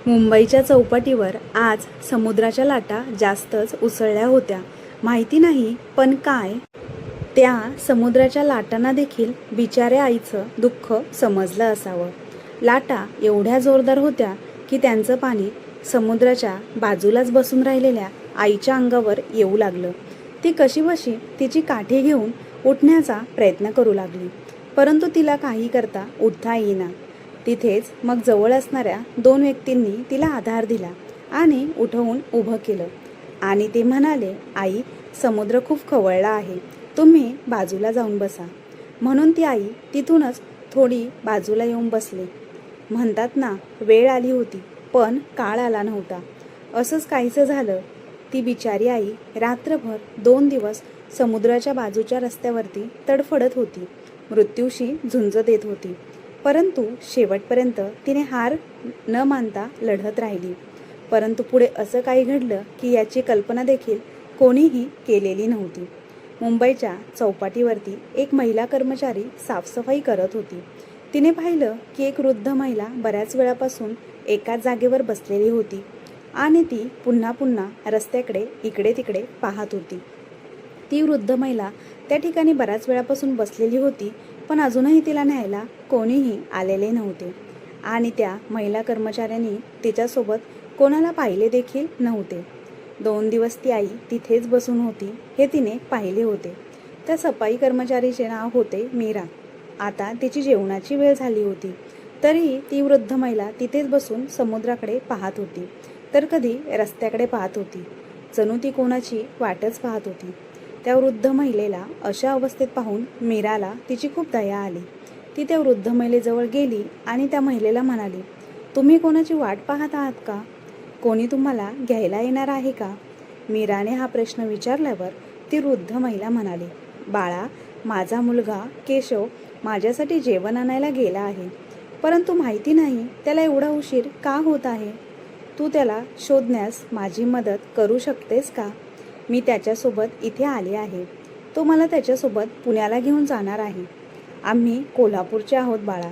मुंबईच्या चौपाटीवर आज समुद्राच्या लाटा जास्तच उसळल्या होत्या. माहिती नाही पण काय, त्या समुद्राच्या लाटांना देखील बिचाऱ्या आईचं दुःख समजलं असावं. लाटा एवढ्या जोरदार होत्या की त्यांचं पाणी समुद्राच्या बाजूलाच बसून राहिलेल्या आईच्या अंगावर येऊ लागलं. ती कशीबशी तिची काठी घेऊन उठण्याचा प्रयत्न करू लागली, परंतु तिला काही करता उठता येईना. तिथेच मग जवळ असणाऱ्या 2 व्यक्तींनी तिला आधार दिला आणि उठवून उभं केलं आणि ते म्हणाले, आई, समुद्र खूप खवळला आहे, तुम्ही बाजूला जाऊन बसा. म्हणून ती आई तिथूनच थोडी बाजूला येऊन बसली. म्हणतात ना, वेळ आली होती पण काळ आला नव्हता. असंच काहीसं झालं. ती बिचारी आई रात्रभर 2 दिवस समुद्राच्या बाजूच्या रस्त्यावरती तडफडत होती, मृत्यूशी झुंज देत होती. परंतु शेवटपर्यंत तिने हार न मानता लढत राहिली. परंतु पुढे असं काही घडलं की याची कल्पना देखील कोणीही केलेली नव्हती. मुंबईच्या चौपाटीवरती एक महिला कर्मचारी साफसफाई करत होती. तिने पाहिलं की एक वृद्ध महिला बऱ्याच वेळापासून एकाच जागेवर बसलेली होती आणि ती पुन्हा पुन्हा रस्त्याकडे इकडे तिकडे पाहत होती. ती वृद्ध महिला त्या ठिकाणी बऱ्याच वेळापासून बसलेली होती, पण अजूनही तिला न्यायला कोणीही आलेले नव्हते आणि त्या महिला कर्मचाऱ्यांनी तिच्यासोबत कोणाला पाहिले देखील नव्हते. 2 दिवस ती आई तिथेच बसून होती हे तिने पाहिले होते. त्या सफाई कर्मचारीचे नाव होते मीरा. आता तिची जेवणाची वेळ झाली होती, तरीही ती वृद्ध महिला तिथेच बसून समुद्राकडे पाहत होती, तर कधी रस्त्याकडे पाहत होती. जणू ती कोणाची वाटच पाहत होती. त्या वृद्ध महिलेला अशा अवस्थेत पाहून मीराला तिची खूप दया आली. ती त्या वृद्ध महिलेजवळ गेली आणि त्या महिलेला म्हणाली, तुम्ही कोणाची वाट पाहत आहात का? कोणी तुम्हाला घ्यायला येणार आहे का? मीराने हा प्रश्न विचारल्यावर ती वृद्ध महिला म्हणाली, बाळा, माझा मुलगा केशव माझ्यासाठी जेवण आणायला गेला आहे, परंतु माहिती नाही त्याला एवढा उशीर का होत आहे. तू त्याला शोधण्यास माझी मदत करू शकतेस का? मी त्याच्यासोबत इथे आले आहे. तो मला त्याच्यासोबत पुण्याला घेऊन जाणार आहे. आम्ही कोल्हापूरचे आहोत बाळा.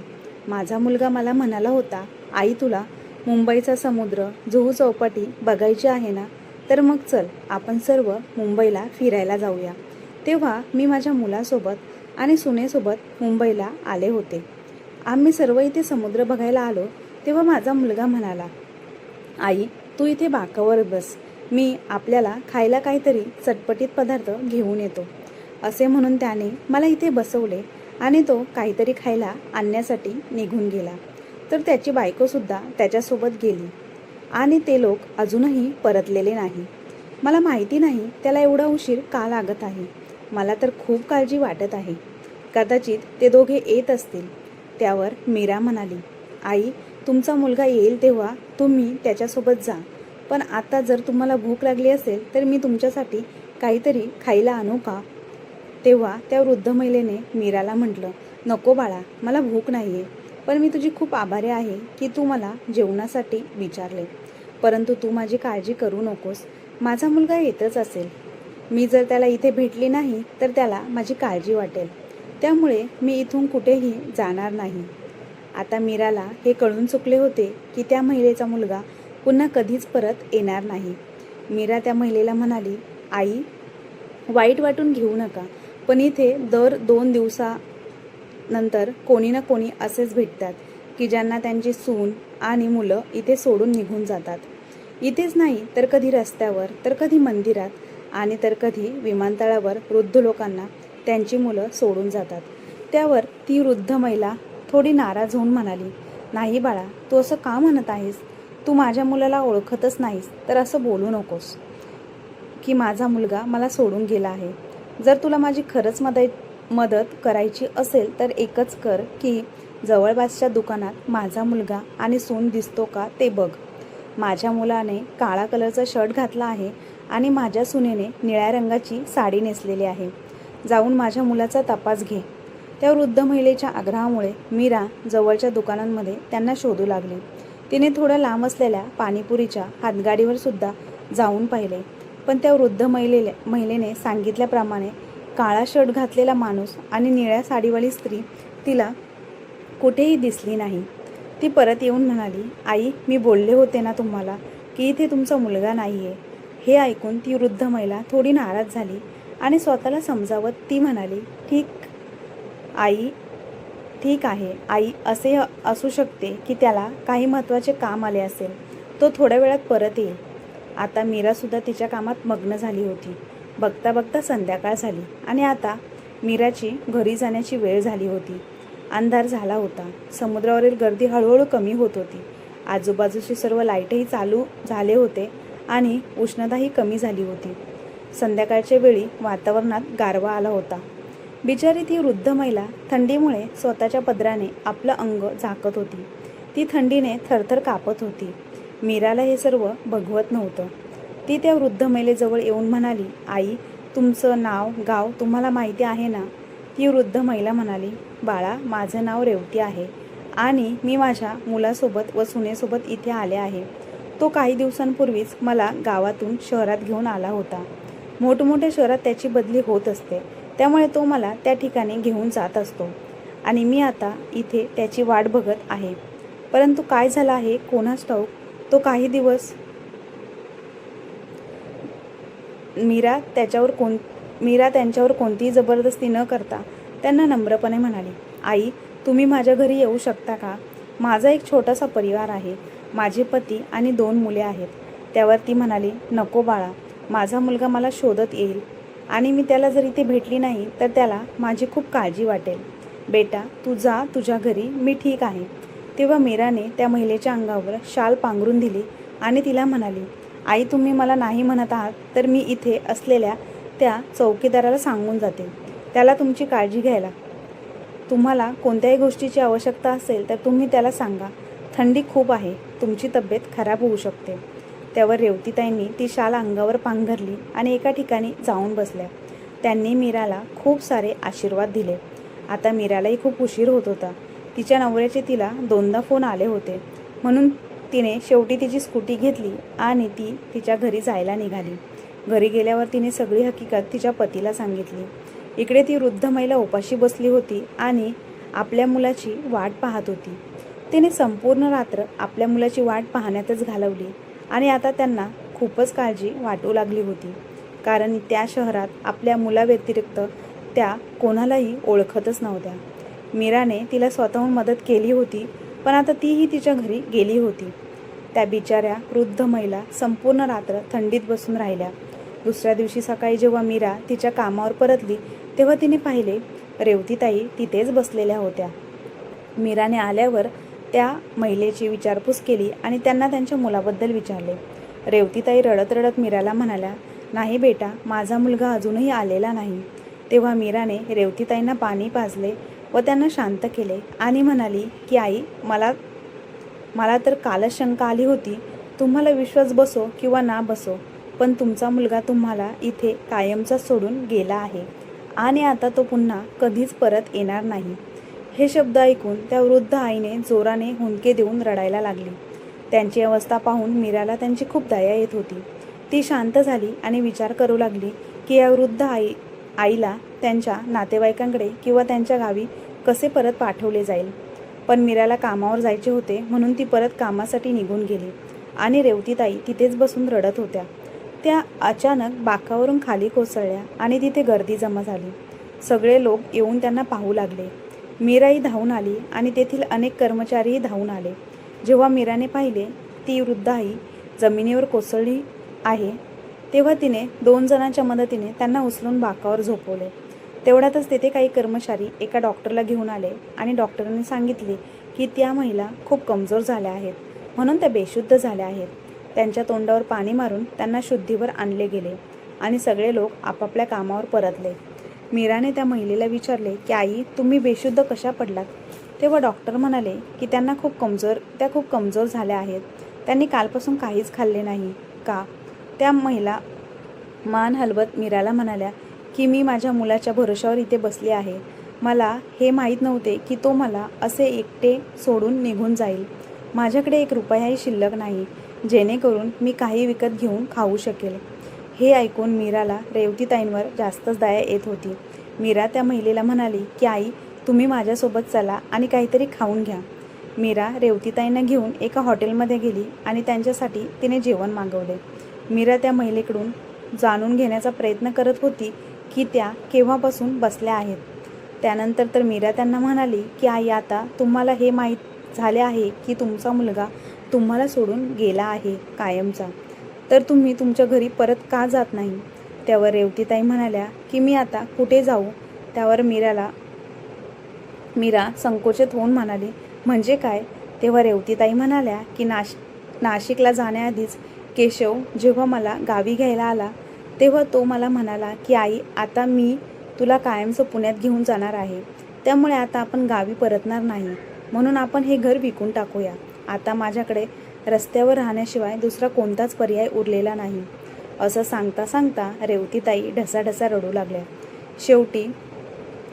माझा मुलगा मला म्हणाला होता, आई, तुला मुंबईचा समुद्र, जुहू चौपाटी बघायची आहे ना, तर मग चल आपण सर्व मुंबईला फिरायला जाऊया. तेव्हा मी माझ्या मुलासोबत आणि सुनेसोबत मुंबईला आले होते. आम्ही सर्व इथे समुद्र बघायला आलो तेव्हा माझा मुलगा म्हणाला, आई, तू इथे बाकावर बस, मी आपल्याला खायला काहीतरी चटपटीत पदार्थ घेऊन येतो. असे म्हणून त्याने मला इथे बसवले आणि तो काहीतरी खायला आणण्यासाठी निघून गेला. तर त्याची बायकोसुद्धा त्याच्यासोबत गेली आणि ते लोक अजूनही परतलेले नाही. मला माहिती नाही त्याला एवढा उशीर का लागत आहे. मला तर खूप काळजी वाटत आहे. कदाचित ते दोघे येत असतील. त्यावर मीरा म्हणाली, आई, तुमचा मुलगा येईल तेव्हा तुम्ही त्याच्यासोबत जा, पण आता जर तुम्हाला भूक लागली असेल तर मी तुमच्यासाठी काहीतरी खायला आणू का? तेव्हा त्या वृद्ध महिलेने मीराला म्हटलं, नको बाळा, मला भूक नाही आहे, पण मी तुझी खूप आभारी आहे की तू मला जेवणासाठी विचारले. परंतु तू माझी काळजी करू नकोस. माझा मुलगा येतच असेल. मी जर त्याला इथे भेटली नाही तर त्याला माझी काळजी वाटेल. त्यामुळे मी इथून कुठेही जाणार नाही. आता मीराला हे कळून चुकले होते की त्या महिलेचा मुलगा पुन्हा कधीच परत येणार नाही. मीरा त्या महिलेला म्हणाली, आई, वाईट वाटून घेऊ नका, पण इथे दर 2 दिवसानंतर कोणी ना कोणी असेच भेटतात की ज्यांना त्यांची सून आणि मुलं इथे सोडून निघून जातात. इथेच नाही तर कधी रस्त्यावर, तर कधी मंदिरात आणि तर कधी विमानतळावर वृद्ध लोकांना त्यांची मुलं सोडून जातात. त्यावर ती वृद्ध महिला थोडी नाराज होऊन म्हणाली, नाही बाळा, तू असं का म्हणत आहेस? तू माझ्या मुलाला ओळखतच नाहीस तर असं बोलू नकोस की माझा मुलगा मला सोडून गेला आहे. जर तुला माझी खरंच मदत करायची असेल तर एकच कर की जवळपासच्या दुकानात माझा मुलगा आणि सून दिसतो का ते बघ. माझ्या मुलाने काळा कलरचा शर्ट घातला आहे आणि माझ्या सुनेने निळ्या रंगाची साडी नेसलेली आहे. जाऊन माझ्या मुलाचा तपास घे. त्या वृद्ध महिलेच्या आग्रहामुळे मीरा जवळच्या दुकानांमध्ये त्यांना शोधू लागली. तिने थोड्या लांब असलेल्या पाणीपुरीच्या हातगाडीवर सुद्धा जाऊन पाहिले, पण त्या वृद्ध महिलेने सांगितल्याप्रमाणे काळा शर्ट घातलेला माणूस आणि निळ्या साडीवाली स्त्री तिला कुठेही दिसली नाही. ती परत येऊन म्हणाली, आई मी बोलले होते ना तुम्हाला की इथे तुमचा मुलगा नाही आहे. हे ऐकून ती वृद्ध महिला थोडी नाराज झाली आणि स्वतःला समजावत ती म्हणाली, आई ठीक आहे आई, असे असू शकते की त्याला काही महत्त्वाचे काम आले असेल. तो थोड्या वेळात परत येईल. आता मीरासुद्धा तिच्या कामात मग्न झाली होती. बघता बघता संध्याकाळ झाली आणि आता मीराची घरी जाण्याची वेळ झाली होती. अंधार झाला होता. समुद्रावरील गर्दी हळूहळू कमी होत होती. आजूबाजूचे सर्व लाईटही चालू झाले होते आणि उष्णताही कमी झाली होती. संध्याकाळच्या वेळी वातावरणात गारवा आला होता. बिचारी ती वृद्ध महिला थंडीमुळे स्वतःच्या पदराने आपलं अंग झाकत होती. ती थंडीने थरथर कापत होती. मीराला हे सर्व बघवत नव्हतं. ती त्या वृद्ध महिलेजवळ येऊन म्हणाली, आई तुमचं नाव गाव तुम्हाला माहिती आहे ना? ती वृद्ध महिला म्हणाली, बाळा माझं नाव रेवती आहे आणि मी माझ्या मुलासोबत व सुनेसोबत इथे आले आहे. तो काही दिवसांपूर्वीच मला गावातून शहरात घेऊन आला होता. मोठमोठ्या शहरात त्याची बदली होत असते, त्यामुळे तो मला त्या ठिकाणी घेऊन जात असतो आणि मी आता इथे त्याची वाट बघत आहे. परंतु काय झालं आहे कोणास ठाऊक, तो काही दिवस मीरा त्यांच्यावर कोणतीही जबरदस्ती न करता त्यांना नम्रपणे म्हणाली, आई तुम्ही माझ्या घरी येऊ शकता का? माझा एक छोटासा परिवार आहे. माझे पती आणि 2 मुले आहेत. त्यावर ती म्हणाली, नको बाळा, माझा मुलगा मला शोधत येईल आणि मी त्याला जर इथे भेटली नाही तर त्याला माझी खूप काळजी वाटेल. बेटा तू जा तुझ्या घरी, मी ठीक आहे. तेव्हा मीराने त्या महिलेच्या अंगावर शाल पांघरून दिली आणि तिला म्हणाली, आई तुम्ही मला नाही म्हणत आहात तर मी इथे असलेल्या त्या चौकीदाराला सांगून जाते. त्याला तुमची काळजी घ्यायला. तुम्हाला कोणत्याही गोष्टीची आवश्यकता असेल तर तुम्ही त्याला सांगा. थंडी खूप आहे, तुमची तब्येत खराब होऊ शकते. त्यावर रेवतीताईंनी ती शाल अंगावर पांघरली आणि एका ठिकाणी जाऊन बसल्या. त्यांनी मीराला खूप सारे आशीर्वाद दिले. आता मीरालाही खूप उशीर होत होता. तिच्या नवऱ्याचे तिला 2दा फोन आले होते. म्हणून तिने शेवटी तिची स्कूटी घेतली आणि ती तिच्या घरी जायला निघाली. घरी गेल्यावर तिने सगळी हकीकत तिच्या पतीला सांगितली. इकडे ती वृद्ध महिला उपाशी बसली होती आणि आपल्या मुलाची वाट पाहत होती. तिने संपूर्ण रात्र आपल्या मुलाची वाट पाहण्यातच घालवली आणि आता त्यांना खूपच काळजी वाटू लागली होती, कारण त्या शहरात आपल्या मुलाव्यतिरिक्त त्या कोणालाही ओळखतच नव्हत्या. मीराने तिला स्वतःहून मदत केली होती, पण आता तीही तिच्या घरी गेली होती. त्या बिचाऱ्या वृद्ध महिला संपूर्ण रात्र थंडीत बसून राहिल्या. दुसऱ्या दिवशी सकाळी जेव्हा मीरा तिच्या कामावर परतली तेव्हा तिने पाहिले रेवतीताई तिथेच बसलेल्या होत्या. मीराने आल्यावर त्या महिलेची विचारपूस केली आणि त्यांना त्यांच्या मुलाबद्दल विचारले. रेवतीताई रडत रडत मीराला म्हणाल्या, नाही बेटा, माझा मुलगा अजूनही आलेला नाही. तेव्हा मीराने रेवतीताईंना पाणी पाजले व त्यांना शांत केले आणि म्हणाली की आई मला तर कालच शंका आली होती. तुम्हाला विश्वास बसो किंवा ना बसो, पण तुमचा मुलगा तुम्हाला इथे कायमचा सोडून गेला आहे आणि आता तो पुन्हा कधीच परत येणार नाही. हे शब्द ऐकून त्या वृद्ध आईने जोराने हुंदके देऊन रडायला लागली. त्यांची अवस्था पाहून मीराला त्यांची खूप दया येत होती. ती शांत झाली आणि विचार करू लागली की या वृद्ध आईला त्यांच्या नातेवाईकांकडे किंवा त्यांच्या गावी कसे परत पाठवले जाईल. पण मीराला कामावर जायचे होते म्हणून ती परत कामासाठी निघून गेली आणि रेवतीताई तिथेच बसून रडत होत्या. त्या अचानक बाकावरून खाली कोसळल्या आणि तिथे गर्दी जमा झाली. सगळे लोक येऊन त्यांना पाहू लागले. मीराही धावून आली आणि तेथील अनेक कर्मचारीही धावून आले. जेव्हा मीराने पाहिले ती वृद्ध आई जमिनीवर कोसळली आहे तेव्हा तिने 2 जणांच्या मदतीने त्यांना उचलून बाकावर झोपवले. तेवढ्यातच तेथे काही कर्मचारी एका डॉक्टरला घेऊन आले आणि डॉक्टरांनी सांगितले की त्या महिला खूप कमजोर झाल्या आहेत, म्हणून त्या बेशुद्ध झाल्या आहेत. त्यांच्या तोंडावर पाणी मारून त्यांना शुद्धीवर आणले गेले आणि सगळे लोक आपापल्या कामावर परतले. मीराने त्या महिलेला विचारले की आई तुम्ही बेशुद्ध कशा पडलात? तेव्हा डॉक्टर म्हणाले की त्या खूप कमजोर झाल्या आहेत. त्यांनी कालपासून काहीच खाल्ले नाही का? त्या महिला मान हलवत मीराला म्हणाल्या की मी माझ्या मुलाच्या भरोशावर इथे बसली आहे. मला हे माहीत नव्हते की तो मला असे एकटे सोडून निघून जाईल. माझ्याकडे 1 रुपयाही शिल्लक नाही जेणेकरून मी काही विकत घेऊन खाऊ शकेल. हे ऐकून मीराला रेवतीताईंवर जास्तच दया येत होती. मीरा त्या महिलेला म्हणाली की आई तुम्ही माझ्यासोबत चला आणि काहीतरी खाऊन घ्या. मीरा रेवतीताईंना घेऊन एका हॉटेलमध्ये गेली आणि त्यांच्यासाठी तिने जेवण मागवले. मीरा त्या महिलेकडून जाणून घेण्याचा प्रयत्न करत होती की त्या केव्हापासून बसल्या आहेत. त्यानंतर तर मीरा त्यांना म्हणाली की आई, आता तुम्हाला हे माहीत झाले आहे की तुमचा मुलगा तुम्हाला सोडून गेला आहे कायमचा, तर तुम्ही तुमच्या घरी परत का जात नाही? त्यावर रेवतीताई म्हणाल्या की मी आता कुठे जाऊ? त्यावर मीरा संकोचित होऊन म्हणाली, म्हणजे काय? तेव्हा रेवतीताई म्हणाल्या की नाशिकला जाण्याआधीच केशव जेव्हा मला गावी घ्यायला आला तेव्हा तो मला म्हणाला की आई, आता मी तुला कायमचं पुण्यात घेऊन जाणार आहे, त्यामुळे आता आपण गावी परतणार नाही, म्हणून आपण हे घर विकून टाकूया. आता माझ्याकडे रस्त्यावर राहण्याशिवाय दुसरा कोणताच पर्याय उरलेला नाही. असं सांगता सांगता रेवतीताई ढसाढसा रडू लागल्या. शेवटी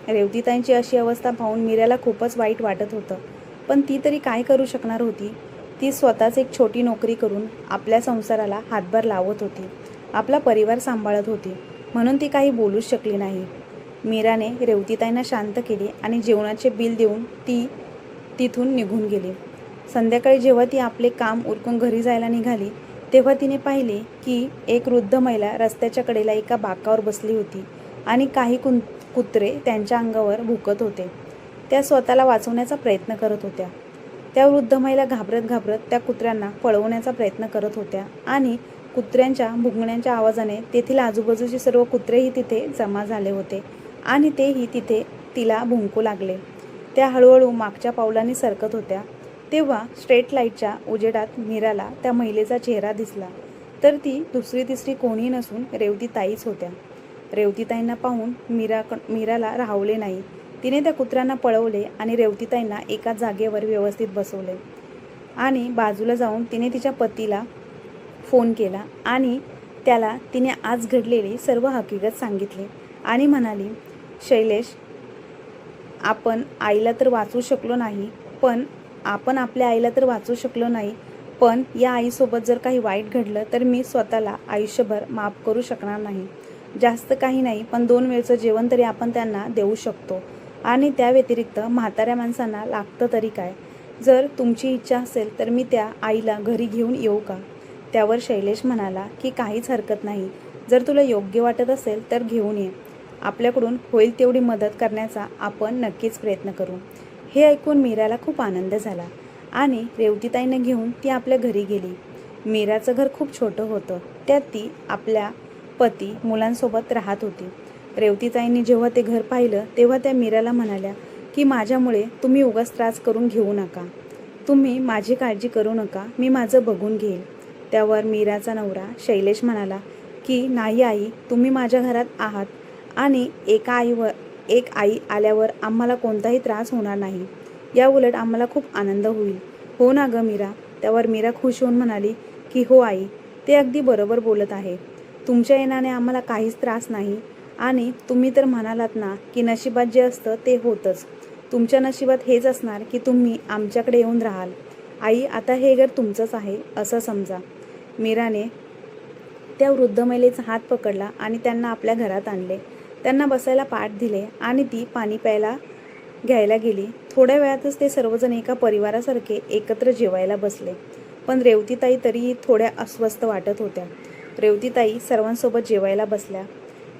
रेवतीताईंची अशी अवस्था पाहून मीराला खूपच वाईट वाटत होतं, पण ती तरी काय करू शकणार होती? ती स्वतःच एक छोटी नोकरी करून आपल्या संसाराला हातभार लावत होती, आपला परिवार सांभाळत होती, म्हणून ती काही बोलूच शकली नाही. मीराने रेवतीताईंना शांत केले आणि जेवणाचे बिल देऊन ती तिथून निघून गेली. संध्याकाळी जेव्हा ती आपले काम उरकून घरी जायला निघाली तेव्हा तिने पाहिले की एक वृद्ध महिला रस्त्याच्या कडेला एका बाकावर बसली होती आणि काही कुत्रे त्यांच्या अंगावर भुंकत होते. त्या स्वतःला वाचवण्याचा प्रयत्न करत होत्या. त्या वृद्ध महिला घाबरत घाबरत त्या कुत्र्यांना पळवण्याचा प्रयत्न करत होत्या आणि कुत्र्यांच्या भुंकण्याच्या आवाजाने तेथील आजूबाजूचे सर्व कुत्रेही तिथे जमा झाले होते आणि तेही तिथे तिला भुंकू लागले. त्या हळूहळू मागच्या पावलांनी सरकत होत्या. तेव्हा स्ट्रीट लाईटच्या उजेडात मीराला त्या महिलेचा चेहरा दिसला, तर ती दुसरी तिसरी कोणी नसून रेवतीताईच होत्या. रेवतीताईंना पाहून मीराला राहवले नाही. तिने त्या कुत्र्यांना पळवले आणि रेवतीताईंना एका जागेवर व्यवस्थित बसवले आणि बाजूला जाऊन तिने तिच्या पतीला फोन केला आणि त्याला तिने आज घडलेली सर्व हकीकत सांगितली आणि म्हणाली, शैलेश, आपण आईला तर वाचवू शकलो नाही, आपण आपल्या आईला तर वाचवू शकलो नाही, पण या आईसोबत जर काही वाईट घडलं तर मी स्वतःला आयुष्यभर माफ करू शकणार नाही. जास्त काही नाही, पण 2 वेळचं जेवण तरी आपण त्यांना देऊ शकतो आणि त्या व्यतिरिक्त म्हाताऱ्या माणसांना लागतं तरी काय? जर तुमची इच्छा असेल तर मी त्या आईला घरी घेऊन येऊ का? त्यावर शैलेश म्हणाला की काहीच हरकत नाही, जर तुला योग्य वाटत असेल तर घेऊन ये. आपल्याकडून होईल तेवढी मदत करण्याचा आपण नक्कीच प्रयत्न करू. हे ऐकून मीराला खूप आनंद झाला आणि रेवतीताईंना घेऊन ती आपल्या घरी गेली. मीराचं घर खूप छोटं होतं. त्यात ती आपल्या पती मुलांसोबत राहत होती. रेवतीताईंनी जेव्हा ते घर पाहिलं तेव्हा त्या मीराला म्हणाल्या की माझ्यामुळे तुम्ही उगाच त्रास करून घेऊ नका, तुम्ही माझी काळजी करू नका, मी माझं बघून घेईल. त्यावर मीराचा नवरा शैलेश म्हणाला की नाही आई, तुम्ही माझ्या घरात आहात आणि एक आई आल्यावर आम्हाला कोणताही त्रास होणार नाही, या उलट आम्हाला खूप आनंद होईल. हो ना गं मीरा? त्यावर मीरा खुश होऊन म्हणाली की हो आई, ते अगदी बरोबर बोलत आहे. तुमच्या येण्याने आम्हाला काहीच त्रास नाही आणि तुम्ही तर म्हणालात ना की नशिबात जे असतं ते होतंच. तुमच्या नशिबात हेच असणार की तुम्ही आमच्याकडे येऊन राहाल. आई, आता हे घर तुमचंच आहे असं समजा. मीराने त्या वृद्ध महिलेचा हात पकडला आणि त्यांना आपल्या घरात आणले. त्यांना बसायला पाट दिले आणि ती पाणी प्यायला घ्यायला गेली. थोड्या वेळातच ते सर्वजण एका परिवारासारखे एकत्र जेवायला बसले. पण रेवतीताई तरीही थोड्या अस्वस्थ वाटत होत्या. रेवतीताई सर्वांसोबत जेवायला बसल्या.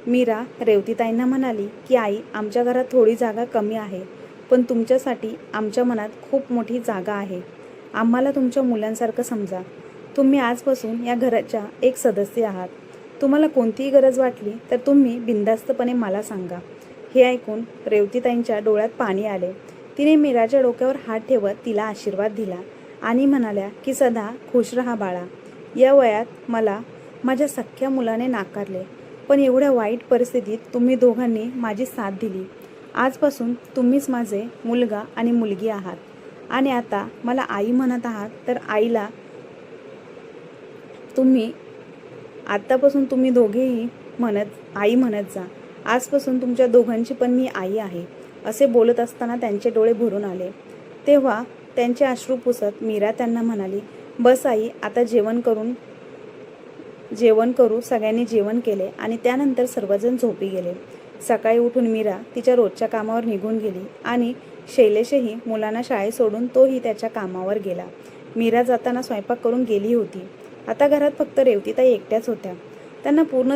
मीरा रेवतीताईंना म्हणाली की आई, आमच्या घरात थोडी जागा कमी आहे, पण तुमच्यासाठी आमच्या मनात खूप मोठी जागा आहे. आम्हाला तुमच्या मुलांसारखं समजा. तुम्ही आजपासून या घराच्या एक सदस्य आहात. तुम्हाला कोणतीही गरज वाटली तर तुम्ही बिनधास्तपणे मला सांगा. हे ऐकून रेवतीताईंच्या डोळ्यात पाणी आले. तिने मीराच्या डोक्यावर हात ठेवत तिला आशीर्वाद दिला आणि म्हणाल्या की सदा खुश रहा बाळा. या वयात मला माझ्या सख्ख्या मुलाने नाकारले, पण एवढ्या वाईट परिस्थितीत तुम्ही दोघांनी माझी साथ दिली. आजपासून तुम्हीच माझे मुलगा आणि मुलगी आहात आणि आता मला आई म्हणत आहात, तर आईला आत्तापासून तुम्ही दोघेही आई म्हणत जा. आजपासून तुमच्या दोघांची पण मी आई आहे. असे बोलत असताना त्यांचे डोळे भरून आले. तेव्हा त्यांचे अश्रू पुसत मीरा त्यांना म्हणाली, बस आई, आता जेवण करू. सगळ्यांनी जेवण केले आणि त्यानंतर सर्वजण झोपी गेले. सकाळी उठून मीरा तिच्या रोजच्या कामावर निघून गेली आणि शैलेशही मुलांना शाळेत सोडून तोही त्याच्या कामावर गेला. मीरा जाताना स्वयंपाक करून गेली होती. आता घरात फक्त रेवतीताई एकट्याच होत्या. त्यांचा पूर्ण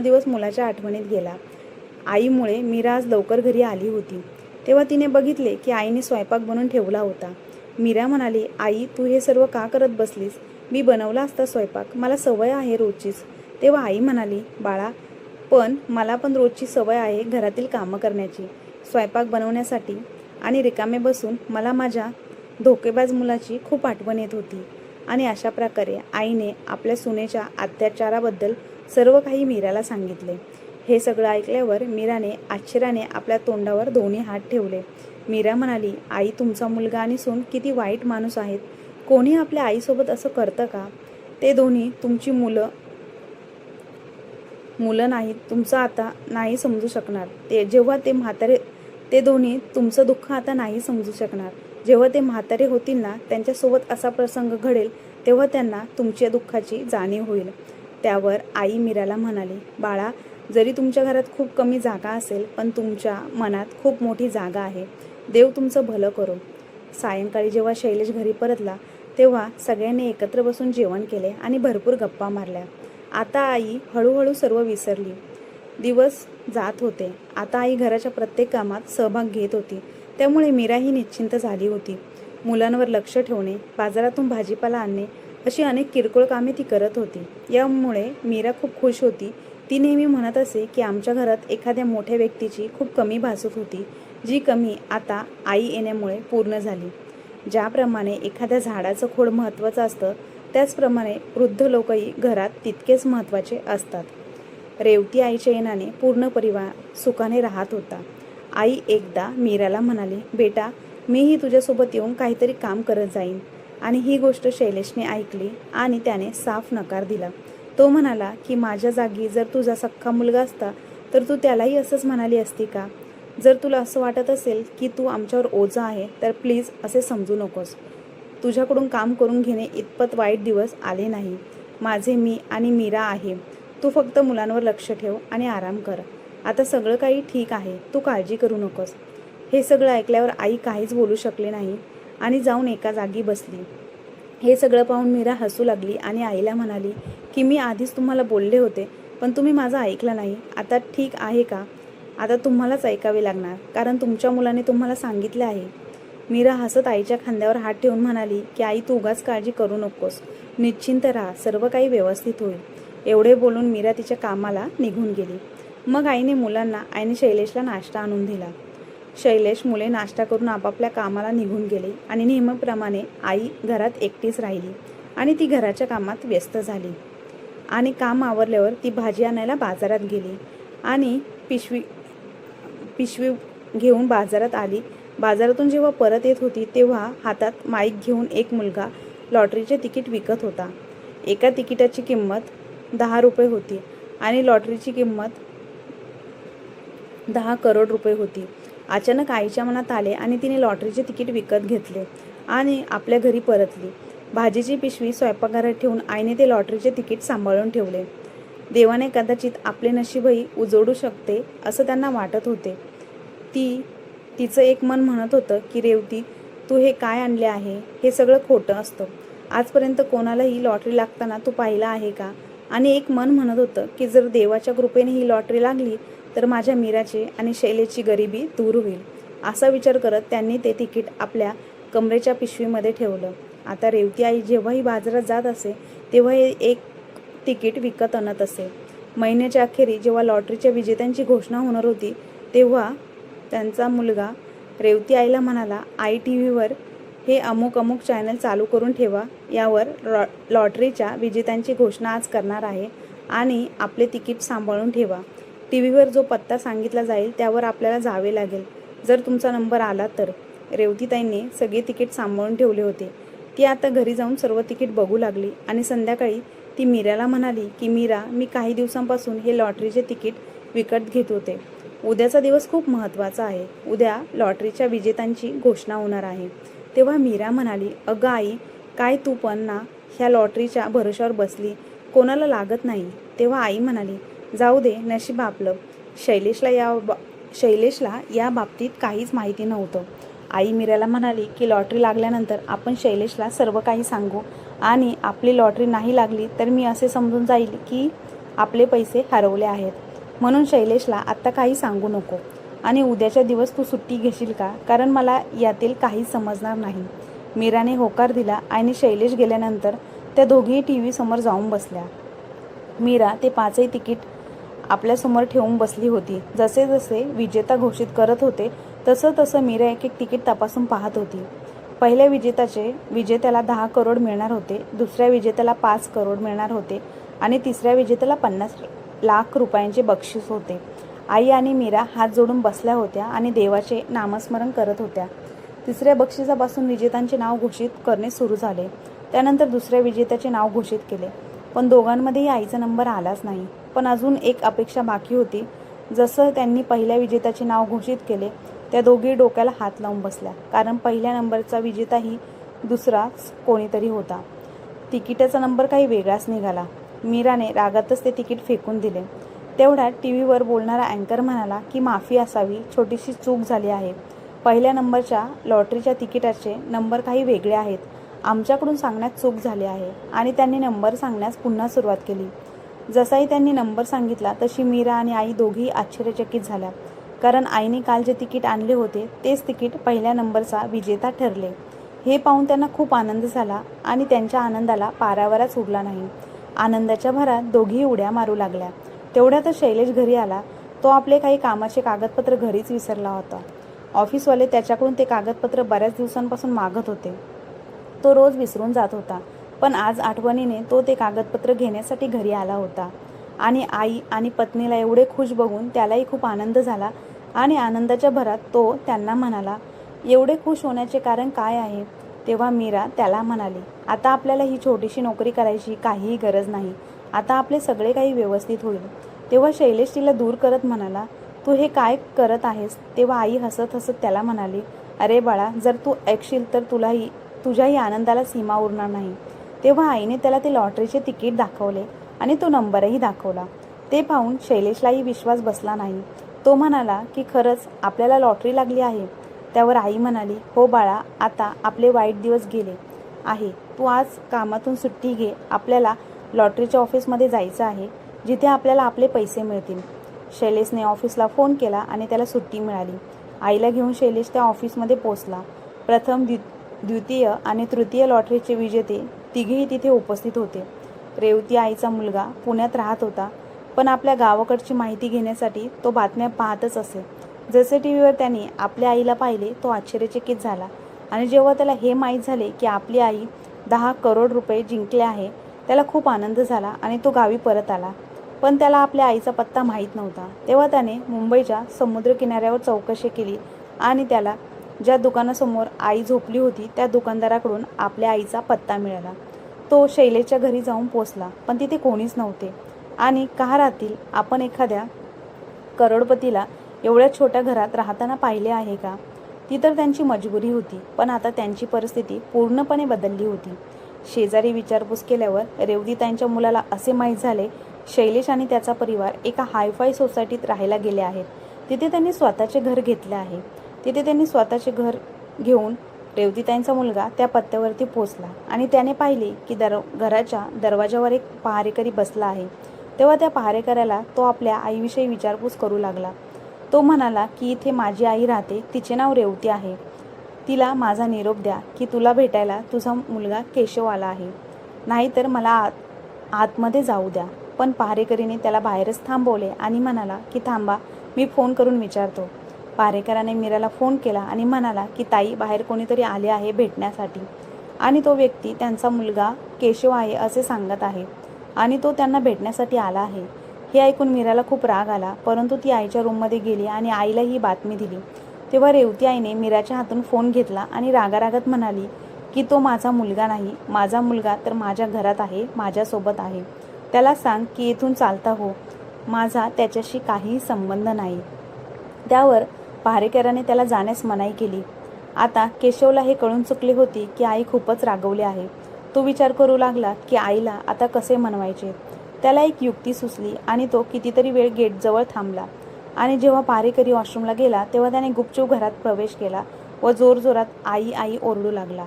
दिवस मुलाच्या आठवणीत गेला. आईमुळे मीरा आज लवकर घरी आली होती. तेव्हा तिने बघितले की आईने स्वयंपाक बनवून ठेवला होता. मीरा म्हणाली, आई तू हे सर्व का करत बसलीस? मी बनवला असता स्वयंपाक, मला सवय आहे रोजचीच. तेव्हा आई म्हणाली, बाळा पण मला पण रोजची सवय आहे घरातील कामं करण्याची, स्वयंपाक बनवण्यासाठी आणि रिकामे बसून मला माझ्या धोकेबाज मुलाची खूप आठवण येत होती. आणि अशा प्रकारे आईने आपल्या सुनेच्या अत्याचाराबद्दल सर्व काही मीराला सांगितले. हे सगळं ऐकल्यावर मीराने आश्चर्याने आपल्या तोंडावर दोन्ही हात ठेवले. मीरा म्हणाली, आई तुमचा मुलगा आणि सून किती वाईट माणूस आहेत. कोणी आपल्या आईसोबत असं करतं का? ते दोन्ही तुमची मुलं नाहीत. तुमचं आता नाही समजू शकणार. ते दोन्ही तुमचं दुःख आता नाही समजू शकणार. जेव्हा ते म्हातारे होतील ना, त्यांच्यासोबत असा प्रसंग घडेल तेव्हा त्यांना तुमच्या दुःखाची जाणीव होईल. त्यावर आई मीराला म्हणाली, बाळा जरी तुमच्या घरात खूप कमी जागा असेल पण तुमच्या मनात खूप मोठी जागा आहे. देव तुमचं भलं करो. सायंकाळी जेव्हा शैलेश घरी परतला तेव्हा सगळ्यांनी एकत्र बसून जेवण केले आणि भरपूर गप्पा मारल्या. आता आई हळूहळू सर्व विसरली. दिवस जात होते. आता आई घराच्या प्रत्येक कामात सहभाग घेत होती. त्यामुळे मीराही निश्चिंत झाली होती. मुलांवर लक्ष ठेवणे, बाजारातून भाजीपाला आणणे अशी अनेक किरकोळ कामे ती करत होती. यामुळे मीरा खूप खुश होती. ती नेहमी म्हणत असे की आमच्या घरात एखाद्या मोठ्या व्यक्तीची खूप कमी भासत होती, जी कमी आता आई येण्यामुळे पूर्ण झाली. ज्याप्रमाणे एखाद्या झाडाचं खोड महत्त्वाचं असतं त्याचप्रमाणे वृद्ध लोकही घरात तितकेच महत्त्वाचे असतात. रेवती आईच्या येण्याने पूर्ण परिवार सुखाने राहत होता. आई एकदा मीराला म्हणाली, बेटा मीही तुझ्यासोबत येऊन काहीतरी काम करत जाईन. आणि ही गोष्ट शैलेशने ऐकली आणि त्याने साफ नकार दिला. तो म्हणाला की माझ्या जागी जर तुझा सख्खा मुलगा असता तर तू त्यालाही असंच म्हणाली असती का? जर तुला असं वाटत असेल की तू आमच्यावर ओझं आहे तर प्लीज असे समजू नकोस. तुझ्याकडून काम करून घेणे इतपत वाईट दिवस आले नाही. माझे मी आणि मीरा आहे. तू फक्त मुलांवर लक्ष ठेव आणि आराम कर. आता सगळं काही ठीक आहे, तू काळजी करू नकोस. हे सगळं ऐकल्यावर आई काहीच बोलू शकले नाही आणि जाऊन एका जागी बसली. हे सगळं पाहून मीरा हसू लागली आणि आईला म्हणाली की मी आधीच तुम्हाला बोलले होते पण तुम्ही माझं ऐकलं नाही. आता ठीक आहे का? आता तुम्हालाच ऐकावे लागणार कारण तुमच्या मुलाने तुम्हाला सांगितले आहे. मीरा हसत आईच्या खांद्यावर हात ठेवून म्हणाली की आई तू उगाच काळजी करू नकोस, निश्चिंत राहा, सर्व काही व्यवस्थित होईल. एवढे बोलून मीरा तिच्या कामाला निघून गेली. मग आईने मुलांना आणि शैलेशला नाश्ता आणून दिला. शैलेश मुले नाश्ता करून आपापल्या कामाला निघून गेले आणि नेहमीप्रमाणे आई घरात एकटीच राहिली आणि ती घराच्या कामात व्यस्त झाली. आणि काम आवरल्यावर ती भाजी आणायला बाजारात गेली आणि पिशवी घेऊन बाजारात आली. बाजारातून जेव्हा परत येत होती तेव्हा हातात माईक घेऊन एक मुलगा लॉटरीचे तिकीट विकत होता. एका तिकिटाची किंमत 10 रुपये होती आणि लॉटरीची किंमत 10 करोड रुपये होती. अचानक आईच्या मनात आले आणि तिने लॉटरीचे तिकीट विकत घेतले आणि आपल्या घरी परतली. भाजीची पिशवी स्वयंपाकघरात ठेवून आईने ते लॉटरीचे तिकीट सांभाळून ठेवले. देवाने कदाचित आपले नशीबही उजवू शकते असं त्यांना वाटत होते. तिचं एक मन म्हणत होतं की रेवती तू हे काय आणले आहे? हे सगळं खोटं असतं. आजपर्यंत कोणालाही लॉटरी लागताना तू पाहिलं आहे का? आणि एक मन म्हणत होतं की जर देवाच्या कृपेने ही लॉटरी लागली तर माझ्या मीराची आणि शैलेशची गरिबी दूर होईल. असा विचार करत त्यांनी ते तिकीट आपल्या कमरेच्या पिशवीमध्ये ठेवलं. आता रेवती आई जेव्हाही बाजारात जात असे तेव्हा एक तिकीट विकत आणत असे. महिन्याच्या अखेरी जेव्हा लॉटरीच्या विजेत्यांची घोषणा होणार होती तेव्हा त्यांचा मुलगा रेवती आईला म्हणाला, आई टीव्हीवर हे अमुक चॅनल चालू करून ठेवा. यावर लॉटरीच्या विजेत्यांची घोषणा आज करणार आहे आणि आपले तिकीट सांभाळून ठेवा. टीव्हीवर जो पत्ता सांगितला जाईल त्यावर आपल्याला जावे लागेल. जर तुमचा नंबर आला तर. रेवतीताईंनी सगळे तिकीट सांभाळून ठेवले होते. ती आता घरी जाऊन सर्व तिकीट बघू लागली आणि संध्याकाळी ती मीराला म्हणाली की मीरा मी काही दिवसांपासून हे लॉटरीचे तिकीट विकत घेत होते. उद्याचा दिवस खूप महत्त्वाचा आहे. उद्या लॉटरीच्या विजेत्यांची घोषणा होणार आहे. तेव्हा मीरा म्हणाली, अगं आई काय तू पण ना ह्या लॉटरीच्या भरोश्यावर बसली, कोणाला लागत नाही. तेव्हा आई म्हणाली, जाऊ दे नशीब आपलं. शैलेशला शैलेशला या बाबतीत काहीच माहिती नव्हतं. आई मीराला म्हणाली की लॉटरी लागल्यानंतर आपण शैलेशला सर्व काही सांगू आणि आपली लॉटरी नाही लागली तर मी असे समजून जाईल की आपले पैसे हरवले आहेत. म्हणून शैलेशला आत्ता काही सांगू नको आणि उद्याच्या दिवस तू सुट्टी घेशील का, कारण मला यातील काहीच समजणार नाही. मीराने होकार दिला आणि शैलेश गेल्यानंतर त्या दोघीही TV समोर जाऊन बसल्या. मीरा ते 5ही तिकीट आपल्यासमोर ठेवून बसली होती. जसे जसे विजेता घोषित करत होते तसं तसं मीरा एक एक तिकीट तपासून पाहत होती. पहिल्या विजेत्याला 10 करोड मिळणार होते, दुसऱ्या विजेत्याला 5 करोड मिळणार होते आणि तिसऱ्या विजेत्याला 50 लाख रुपयांचे बक्षीस होते. आई आणि मीरा हात जोडून बसल्या होत्या आणि देवाचे नामस्मरण करत होत्या. तिसऱ्या बक्षिसापासून विजेत्यांचे नाव घोषित करणे सुरू झाले. त्यानंतर दुसऱ्या विजेत्याचे नाव घोषित केले, पण दोघांमध्येही आईचा नंबर आलाच नाही. पण अजून एक अपेक्षा बाकी होती. जसं त्यांनी पहिल्या विजेत्याचे नाव घोषित केले त्या दोघी डोक्याला हात लावून बसल्या, कारण पहिल्या नंबरचा विजेताही दुसराच कोणीतरी होता. तिकिटाचा नंबर काही वेगळाच निघाला. मीराने रागातच ते तिकीट फेकून दिले. तेवढ्यात TV वर बोलणारा अँकर म्हणाला की माफी असावी, छोटीशी चूक झाली आहे. पहिल्या नंबरच्या लॉटरीच्या तिकिटाचे नंबर काही वेगळे आहेत. आमच्याकडून सांगण्यात चूक झाली आहे. आणि त्यांनी नंबर सांगण्यास पुन्हा सुरुवात केली. जसाही त्यांनी नंबर सांगितला तशी मीरा आणि आई दोघीही आश्चर्यचकित झाल्या, कारण आईने काल जे तिकीट आणले होते तेच तिकीट पहिल्या नंबरचा विजेता ठरले. हे पाहून त्यांना खूप आनंद झाला आणि त्यांच्या आनंदाला पारावरच उरला नाही. आनंदाच्या भरात दोघीही उड्या मारू लागल्या. तेवढ्यातच शैलेश घरी आला. तो आपले काही कामाचे कागदपत्र घरीच विसरला होता. ऑफिसवाले त्याच्याकडून ते कागदपत्र बऱ्याच दिवसांपासून मागत होते. तो रोज विसरून जात होता, पण आज आठवणीने तो ते कागदपत्र घेण्यासाठी घरी आला होता. आणि आई आणि पत्नीला एवढे खुश बघून त्यालाही खूप आनंद झाला आणि आनंदाच्या भरात तो त्यांना म्हणाला, एवढे खुश होण्याचे कारण काय आहे? तेव्हा मीरा त्याला म्हणाली, आता आपल्याला ही छोटीशी नोकरी करायची काहीही गरज नाही. आता आपले सगळे काही व्यवस्थित होईल. तेव्हा शैलेश तिला दूर करत म्हणाला, तू हे काय करत आहेस? तेव्हा आई हसत हसत त्याला म्हणाली, अरे बाळा, जर तू ऐकशील तर तुझ्याही आनंदाला सीमा उरणार नाही. तेव्हा आईने त्याला ते लॉटरीचे तिकीट दाखवले आणि तो नंबरही दाखवला. ते पाहून शैलेशलाही विश्वास बसला नाही. तो म्हणाला की खरंच आपल्याला लॉटरी लागली आहे. त्यावर आई म्हणाली, हो बाळा, आता आपले वाईट दिवस गेले आहे. तू आज कामातून सुट्टी घे. आपल्याला लॉटरीच्या ऑफिसमध्ये जायचं आहे, जिथे आपल्याला आपले पैसे मिळतील. शैलेशने ऑफिसला फोन केला आणि त्याला सुट्टी मिळाली. आईला घेऊन शैलेश त्या ऑफिसमध्ये पोचला. प्रथम, द्वितीय आणि तृतीय लॉटरीचे विजेते तिघेही तिथे उपस्थित होते. रेवती आईचा मुलगा पुण्यात राहत होता, पण आपल्या गावाकडची माहिती घेण्यासाठी तो बातम्या पाहतच असे. जसे TV वर त्याने आपल्या आईला पाहिले तो आश्चर्यचकित झाला आणि जेव्हा त्याला हे माहीत झाले की आपली आई 10 करोड रुपये जिंकले आहे, त्याला खूप आनंद झाला आणि तो गावी परत आला. पण त्याला आपल्या आईचा पत्ता माहीत नव्हता. तेव्हा त्याने मुंबईच्या समुद्रकिनाऱ्यावर चौकशी केली आणि त्याला ज्या दुकानासमोर आई झोपली होती त्या दुकानदाराकडून आपल्या आईचा पत्ता मिळाला. तो शैलेशच्या घरी जाऊन पोचला, पण तिथे कोणीच नव्हते. आणि का राहतील? आपण एखाद्या करोडपतीला एवढ्या छोट्या घरात राहताना पाहिले आहे का? ती तर त्यांची मजबुरी होती, पण आता त्यांची परिस्थिती पूर्णपणे बदलली होती. शेजारी विचारपूस केल्यावर रेवती त्यांच्या मुलाला असे माहीत झाले, शैलेश आणि त्याचा परिवार एका हायफाय सोसायटीत राहायला गेले आहेत. तिथे त्यांनी स्वतःचे घर घेतले आहे. तिथे त्यांनी स्वतःचे घर घेऊन रेवतीताईंचा मुलगा त्या पत्त्यावरती पोचला आणि त्याने पाहिले की घराच्या दरवाजावर एक पहारेकरी बसला आहे. तेव्हा त्या पहारेकऱ्याला तो आपल्या आईविषयी विचारपूस करू लागला. तो म्हणाला की इथे माझी आई राहते, तिचे नाव रेवती आहे. तिला माझा निरोप द्या की तुला भेटायला तुझा मुलगा केशव आला आहे, नाहीतर मला आतमध्ये जाऊ द्या. पण पहारेकरीने त्याला बाहेरच थांबवले आणि म्हणाला की थांबा, मी फोन करून विचारतो. पहारेकराने मीराला फोन केला आणि म्हणाला की ताई, बाहेर कोणीतरी आले आहे भेटण्यासाठी आणि तो व्यक्ती त्यांचा मुलगा केशव आहे असे सांगत आहे आणि तो त्यांना भेटण्यासाठी आला आहे. हे ऐकून मीराला खूप राग आला, परंतु ती आईच्या रूममध्ये गेली आणि आईला ही बातमी दिली. तेव्हा रेवती आईने मीराच्या हातून फोन घेतला आणि रागारागात म्हणाली की तो माझा मुलगा नाही, माझा मुलगा तर माझ्या घरात आहे, माझ्यासोबत आहे. त्याला सांग की इथून चालता हो, माझा त्याच्याशी काहीही संबंध नाही. त्यावर पहारेकराने त्याला जाण्यास मनाई केली. आता केशवला हे कळून चुकले होते की आई खूपच रागवली आहे. तो विचार करू लागला की आईला आता कसे मनवायचे. त्याला एक युक्ती सुचली आणि तो कितीतरी वेळ गेटजवळ थांबला. आणि जेव्हा पारेकरी वॉशरूमला गेला तेव्हा त्याने गुपचूप घरात प्रवेश केला व जोरजोरात आई आई ओरडू लागला.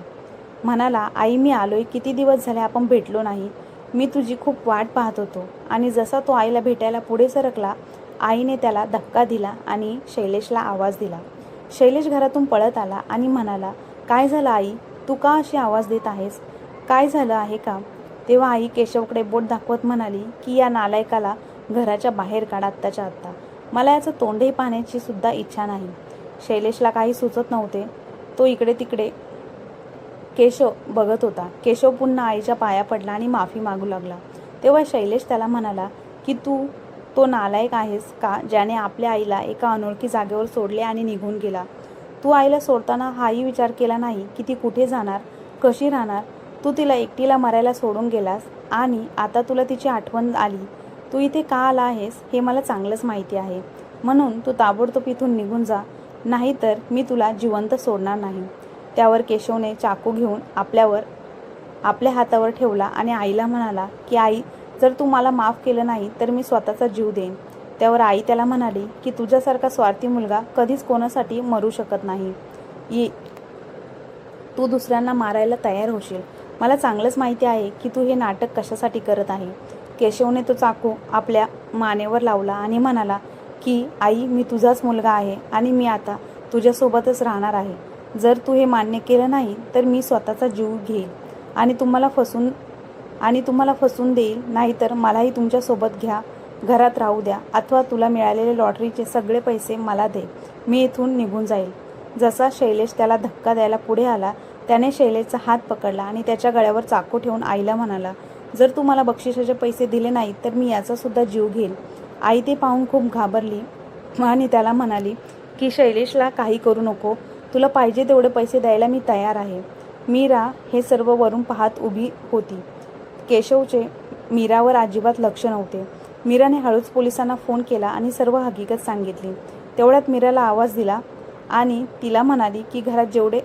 म्हणाला, आई मी आलोय, किती दिवस झाले आपण भेटलो नाही, मी तुझी खूप वाट पाहत होतो. आणि जसा तो आईला भेटायला पुढे सरकला, आईने त्याला धक्का दिला आणि शैलेशला आवाज दिला. शैलेश घरातून पळत आला आणि म्हणाला, काय झालं आई, तू का अशी आवाज देत आहेस, काय झालं आहे का? तेव्हा आई केशवकडे बोट दाखवत म्हणाली की या नालायकाला घराच्या बाहेर काढ आत्ताच्या आत्ता, मला याचं तोंडही पाहण्याची सुद्धा इच्छा नाही. शैलेशला काही सुचत नव्हते. तो इकडे तिकडे केशव बघत होता. केशव पुन्हा आईच्या पाया पडला आणि माफी मागू लागला. तेव्हा शैलेश त्याला म्हणाला की तू तो नालायक आहेस का ज्याने आपल्या आईला एका अनोळखी जागेवर सोडले आणि निघून गेला. तू आईला सोडताना हाही विचार केला नाही की ती कुठे जाणार, कशी राहणार. तू तिला एकटीला मरायला सोडून गेलास आणि आता तुला तिची आठवण आली. तू इथे का आला आहेस हे मला चांगलंच माहिती आहे, म्हणून तू ताबडतोब इथून निघून जा, नाहीतर मी तुला जिवंत सोडणार नाही. त्यावर केशवने चाकू घेऊन आपल्या हातावर ठेवला आणि आईला म्हणाला की आई, जर तू मला माफ केलं नाही तर मी स्वतःचा जीव देईन. त्यावर आई त्याला म्हणाली की तुझ्यासारखा स्वार्थी मुलगा कधीच कोणासाठी मरू शकत नाही. तू दुसऱ्यांना मारायला तयार होशील. मला चांगलंच माहिती आहे की तू हे नाटक कशासाठी करत आहे. केशवने तो चाकू आपल्या मानेवर लावला आणि म्हणाला की आई, मी तुझाच मुलगा आहे आणि मी आता तुझ्यासोबतच राहणार आहे. जर तू हे मान्य केलं नाही तर मी स्वतःचा जीव घेईल आणि तुम्हाला फसून देईल, नाहीतर मलाही तुमच्यासोबत घरात राहू द्या, अथवा तुला मिळालेले लॉटरीचे सगळे पैसे मला दे, मी इथून निघून जाईल. जसा शैलेश त्याला धक्का द्यायला पुढे आला त्याने शैलेशचा हात पकडला आणि त्याच्या गळ्यावर चाकू ठेवून आईला म्हणाला, जर तू मला बक्षिसाचे पैसे दिले नाहीत तर मी याचा सुद्धा जीव घेईल. आई ते पाहून खूप घाबरली आणि त्याला म्हणाली की शैलेशला काही करू नको, तुला पाहिजे तेवढे पैसे द्यायला मी तयार आहे. मीरा हे सर्व वरून पाहत उभी होती. केशवचे मीरावर अजिबात लक्ष नव्हते. मीराने हळूच पोलिसांना फोन केला आणि सर्व हकीकत सांगितली. तेवढ्यात मीराला आवाज दिला आणि तिला म्हणाली की घरात जेवढे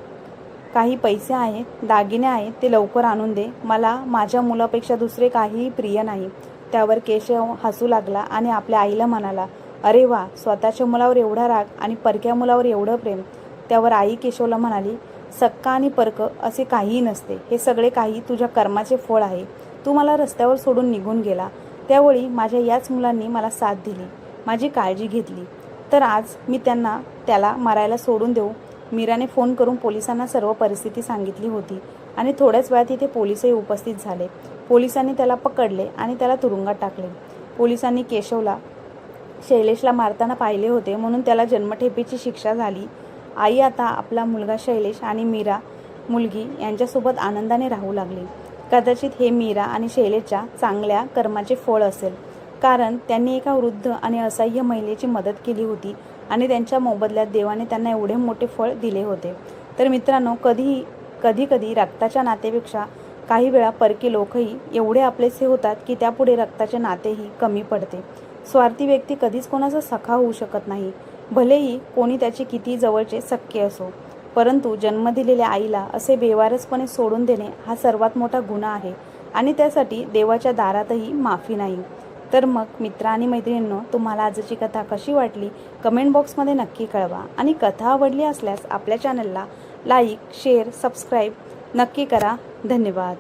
काही पैसे आहेत, दागिने आहेत ते लवकर आणून दे, मला माझ्या मुलापेक्षा दुसरे काहीही प्रिय नाही. त्यावर केशव हसू लागला आणि आपल्या आईला म्हणाला, अरे वा, स्वतःच्या मुलावर एवढा राग आणि परक्या मुलावर एवढं प्रेम. त्यावर आई केशवला म्हणाली, सक्का आणि परक असे काहीही नसते, हे सगळे काही तुझ्या कर्माचे फळ आहे. तू मला रस्त्यावर सोडून निघून गेला, त्यावेळी माझ्या याच मुलांनी मला साथ दिली, माझी काळजी घेतली, तर आज मी त्याला मारायला सोडून देऊ. मीराने फोन करून पोलिसांना सर्व परिस्थिती सांगितली होती आणि थोड्याच वेळात तिथे पोलिसही उपस्थित झाले. पोलिसांनी त्याला पकडले आणि त्याला तुरुंगात टाकले. पोलिसांनी शैलेशला मारताना पाहिले होते, म्हणून त्याला जन्मठेपेची शिक्षा झाली. आई आता आपला मुलगा शैलेश आणि मीरा मुलगी यांच्यासोबत आनंदाने राहू लागली. कदाचित हे मीरा आणि शैलेशच्या चांगल्या कर्माचे फळ असेल, कारण त्यांनी एका वृद्ध आणि असह्य महिलेची मदत केली होती आणि त्यांच्या मोबदल्यात देवाने त्यांना एवढे मोठे फळ दिले होते. तर मित्रांनो, कधी रक्ताच्या नातेपेक्षा काही वेळा परके लोकही एवढे आपलेसे होतात की त्यापुढे रक्ताचे नातेही कमी पडते. स्वार्थी व्यक्ती कधीच कोणाचा सखा होऊ शकत नाही, भलेही कोणी त्याचे किती जवळचे सख्खे असो. परंतु जन्म दिलेल्या आईला असे बेवारसपणे सोडून देणे हा सर्वात मोठा गुन्हा आहे आणि त्यासाठी देवाच्या दारातही माफी नाही. तर मग मित्र आणि मैत्रिणींनो, तुम्हाला आजची कथा कशी वाटली कमेंट बॉक्समध्ये नक्की कळवा आणि कथा आवडली असल्यास आपल्या चॅनलला लाईक, शेअर, सबस्क्राईब नक्की करा. धन्यवाद.